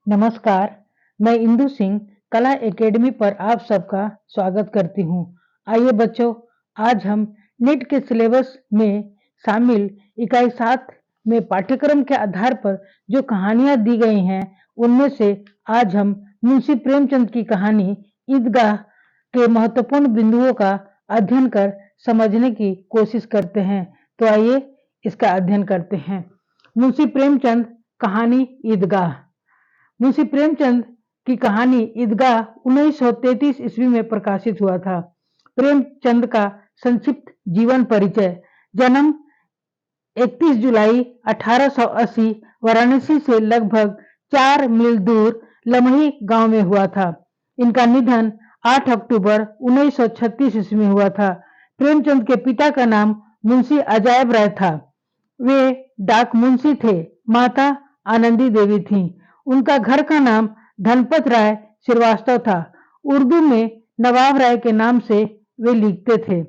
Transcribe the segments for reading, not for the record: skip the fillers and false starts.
नमस्कार, मैं इंदु सिंह कला एकेडमी पर आप सबका स्वागत करती हूँ। आइए बच्चों, आज हम नीट के सिलेबस में शामिल इकाई 7 में पाठ्यक्रम के आधार पर जो कहानियाँ दी गई हैं, उनमें से आज हम मुंशी प्रेमचंद की कहानी ईदगाह के महत्वपूर्ण बिंदुओं का अध्ययन कर समझने की कोशिश करते हैं। तो आइए इसका अध्ययन करते हैं। मुंशी प्रेमचंद कहानी ईदगाह। मुंशी प्रेमचंद की कहानी ईदगाह 1933 ईस्वी में प्रकाशित हुआ था। प्रेमचंद का संक्षिप्त जीवन परिचय। जन्म 31 जुलाई 1880 वाराणसी से लगभग 4 मील दूर लमही गांव में हुआ था। इनका निधन 8 अक्टूबर 1936 ईस्वी में हुआ था। प्रेमचंद के पिता का नाम मुंशी अजायब राय था। वे डाक मुंशी थे। माता आनंदी देवी थीं। उनका घर का नाम धनपत राय श्रीवास्तव था। उर्दू में नवाब राय के नाम से वे लिखते थे।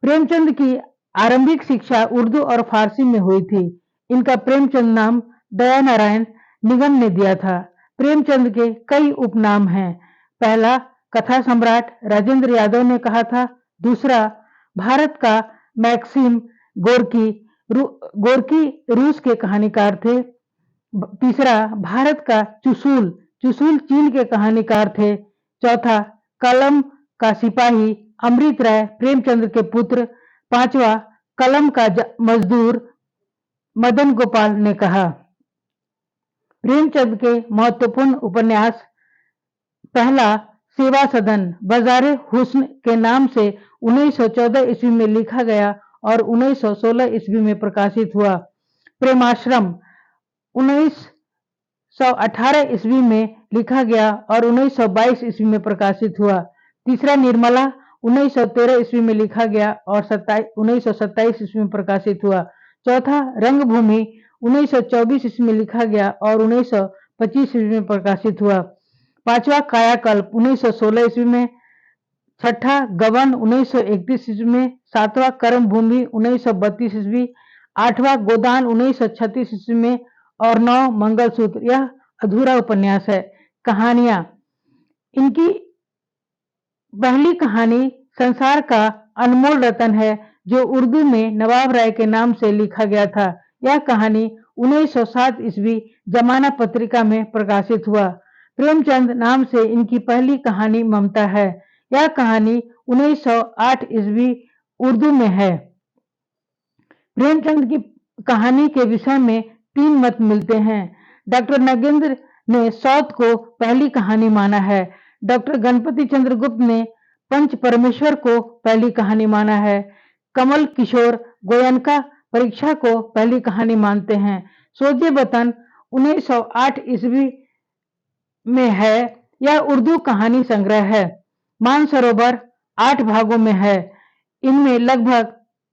प्रेमचंद की आरंभिक शिक्षा उर्दू और फारसी में हुई थी। इनका प्रेमचंद नाम दया नारायण निगम ने दिया था। प्रेमचंद के कई उपनाम हैं। पहला कथा सम्राट राजेंद्र यादव ने कहा था। दूसरा भारत का मैक्सिम गोरकी रूस के कहानीकार थे। तीसरा भारत का चुसूल चीन के कहानीकार थे। चौथा कलम का सिपाही अमृत राय प्रेमचंद के पुत्र। पांचवा कलम का मजदूर मदन गोपाल ने कहा। प्रेमचंद के महत्वपूर्ण उपन्यास। पहला सेवा सदन बाजारे हुस्न के नाम से 1914 ईस्वी में लिखा गया और 1916 ईस्वी में प्रकाशित हुआ। प्रेमाश्रम 1918 ईस्वी में लिखा गया और 1922 ईस्वी में प्रकाशित हुआ। तीसरा निर्मला 1913 ईस्वी में लिखा गया और 1927 ईस्वी में प्रकाशित हुआ। चौथा रंगभूमि 1924 ईस्वी में लिखा गया और 1925 ईस्वी में प्रकाशित हुआ। पांचवा कायाकल्प 1916 ईस्वी में। छठा गबन 1931 ईस्वी में। सातवां कर्मभूमि 1932 ईस्वी। आठवां गोदान 1936 ईस्वी में और 9 मंगलसूत्र। यह अधूरा उपन्यास है। कहानियां। इनकी पहली कहानी संसार का अनमोल रतन है, जो उर्दू में नवाब राय के नाम से लिखा गया था। यह कहानी 1907 ईस्वी जमाना पत्रिका में प्रकाशित हुआ। प्रेमचंद नाम से इनकी पहली कहानी ममता है। यह कहानी 1908 ईस्वी उर्दू में है। प्रेमचंद की कहानी के विषय में 3 मत मिलते हैं। डॉक्टर नगेंद्र ने सौत को पहली कहानी माना है। डॉक्टर गणपति चंद्र गुप्त ने पंच परमेश्वर को पहली कहानी माना है। कमल किशोर गोयनका परीक्षा को पहली कहानी मानते हैं। सोजे वतन 1908 ईस्वी में है। यह उर्दू कहानी संग्रह है। मानसरोवर 8 भागों में है। इनमें लगभग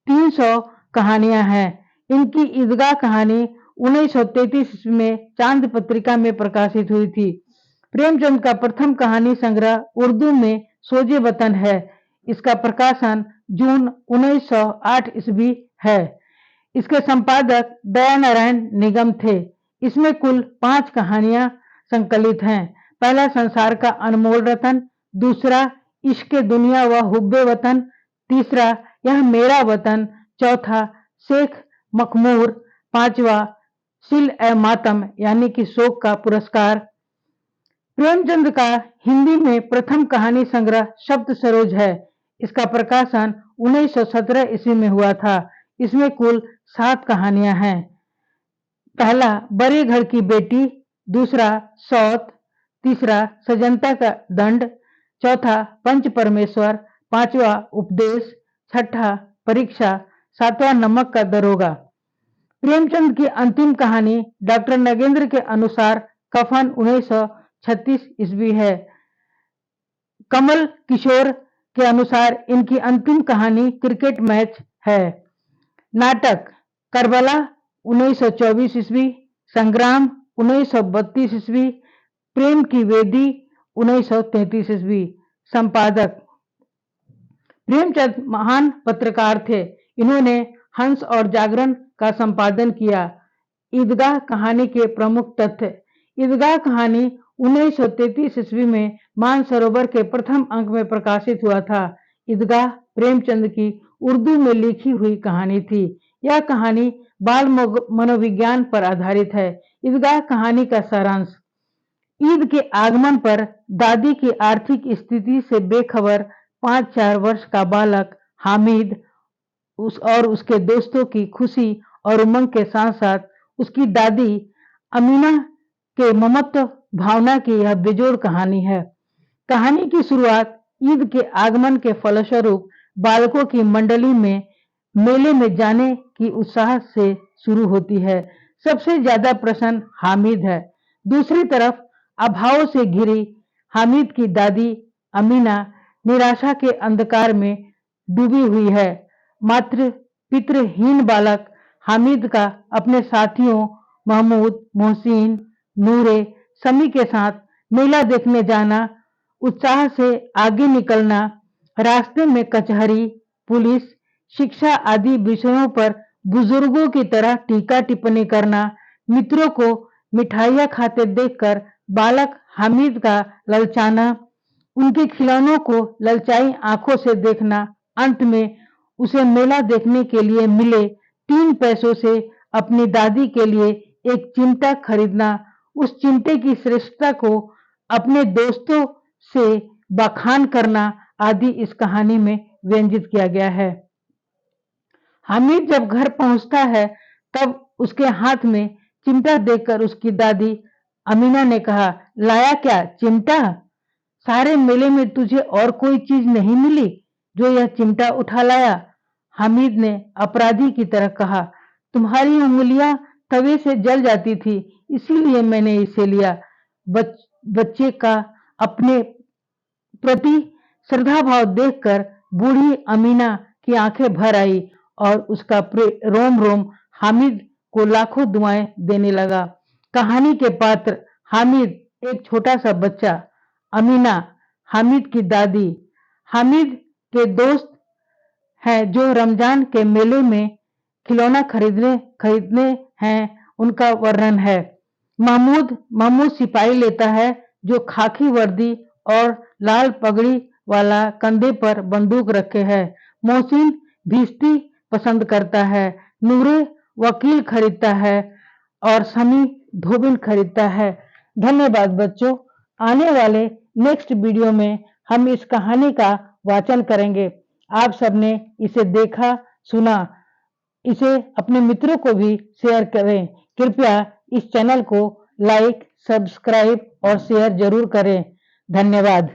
300 कहानियां हैं। इनकी ईदगाह कहानी 1933 ईस्वी में चांद पत्रिका में प्रकाशित हुई थी। प्रेमचंद का प्रथम कहानी संग्रह उर्दू में सोजे वतन है। इसका प्रकाशन जून 1908 ईस्वी है। इसके संपादक दया नारायण निगम थे। इसमें कुल 5 कहानियां संकलित हैं। पहला संसार का अनमोल रतन। दूसरा इश्क दुनिया व हुब्बे वतन। तीसरा यह मेरा वतन। चौथा शेख मखमूर। पांचवा सिल ए मातम यानी कि शोक का पुरस्कार। प्रेमचंद का हिंदी में प्रथम कहानी संग्रह शब्द सरोज है। इसका प्रकाशन 1917 ईस्वी में हुआ था। इसमें कुल 7 कहानियां हैं। पहला बड़े घर की बेटी। दूसरा सौत। तीसरा सजनता का दंड। चौथा पंच परमेश्वर। पांचवा उपदेश। छठा परीक्षा। सातवां नमक का दरोगा। प्रेमचंद की अंतिम कहानी डॉक्टर नगेंद्र के अनुसार कफन 1936 ईस्वी है। कमल किशोर के अनुसार इनकी अंतिम कहानी क्रिकेट मैच है। नाटक करबला 1924 ईस्वी। संग्राम 1932 ईस्वी। प्रेम की वेदी 1933 ईस्वी। संपादक प्रेमचंद महान पत्रकार थे। इन्होंने हंस और जागरण का संपादन किया। ईदगाह कहानी के प्रमुख तथ्य। ईदगाह कहानी 1933 ईस्वी में मानसरोवर के प्रथम अंक में प्रकाशित हुआ था। ईदगाह प्रेमचंद की उर्दू में लिखी हुई कहानी थी। यह कहानी बाल मनोविज्ञान पर आधारित है। ईदगाह कहानी का सारांश: ईद के आगमन पर दादी की आर्थिक स्थिति से बेखबर 5-4 वर्ष का बालक हामिद और उसके दोस्तों की खुशी और उमंग के साथ साथ उसकी दादी अमीना के ममत्व भावना की यह बेजोड़ कहानी है। कहानी की शुरुआत ईद के आगमन के फलस्वरूप बालकों की मंडली में मेले में जाने की उत्साह से शुरू होती है। सबसे ज्यादा प्रसन्न हामिद है। दूसरी तरफ अभाव से घिरी हामिद की दादी अमीना निराशा के अंधकार में डूबी हुई है। मात्र पितृहीन बालक हामिद का अपने साथियों महमूद, मोहसिन, नूरे, समी के साथ मेला देखने जाना, उत्साह से आगे निकलना, रास्ते में कचहरी, पुलिस, शिक्षा आदि विषयों पर बुजुर्गों की तरह टीका टिप्पणी करना, मित्रों को मिठाइयाँ खाते देखकर बालक हामिद का ललचाना, उनके खिलौनों को ललचाई आंखों से देखना, अंत में उसे मेला देखने के लिए मिले 3 पैसों से अपनी दादी के लिए एक चिमटा खरीदना, उस चिमटे की श्रेष्ठता को अपने दोस्तों से बखान करना आदि इस कहानी में व्यंजित किया गया है। हामिद जब घर पहुंचता है तब उसके हाथ में चिमटा देखकर उसकी दादी अमीना ने कहा, लाया क्या चिमटा? सारे मेले में तुझे और कोई चीज नहीं मिली जो यह चिमटा उठा लाया? हामिद ने अपराधी की तरह कहा, तुम्हारी उंगलियां तवे से जल जाती थी, इसीलिए मैंने इसे लिया। बच्चे का अपने प्रति श्रद्धा भाव देखकर बूढ़ी अमीना की आंखें भर आई और उसका रोम रोम हामिद को लाखों दुआएं देने लगा। कहानी के पात्र: हामिद एक छोटा सा बच्चा, अमीना हामिद की दादी, हामिद के दोस्त हैं जो रमजान के मेले में खिलौना खरीदने हैं, उनका वर्णन है। महमूद सिपाही लेता है जो खाकी वर्दी और लाल पगड़ी वाला कंधे पर बंदूक रखे है। मोहसिन भिश्ती पसंद करता है। नूरे वकील खरीदता है और समी धोबिन खरीदता है। धन्यवाद बच्चों। आने वाले नेक्स्ट वीडियो में हम इस कहानी का वाचन करेंगे। आप सबने इसे देखा, सुना, इसे अपने मित्रों को भी शेयर करें। कृपया इस चैनल को लाइक, सब्सक्राइब और शेयर जरूर करें। धन्यवाद।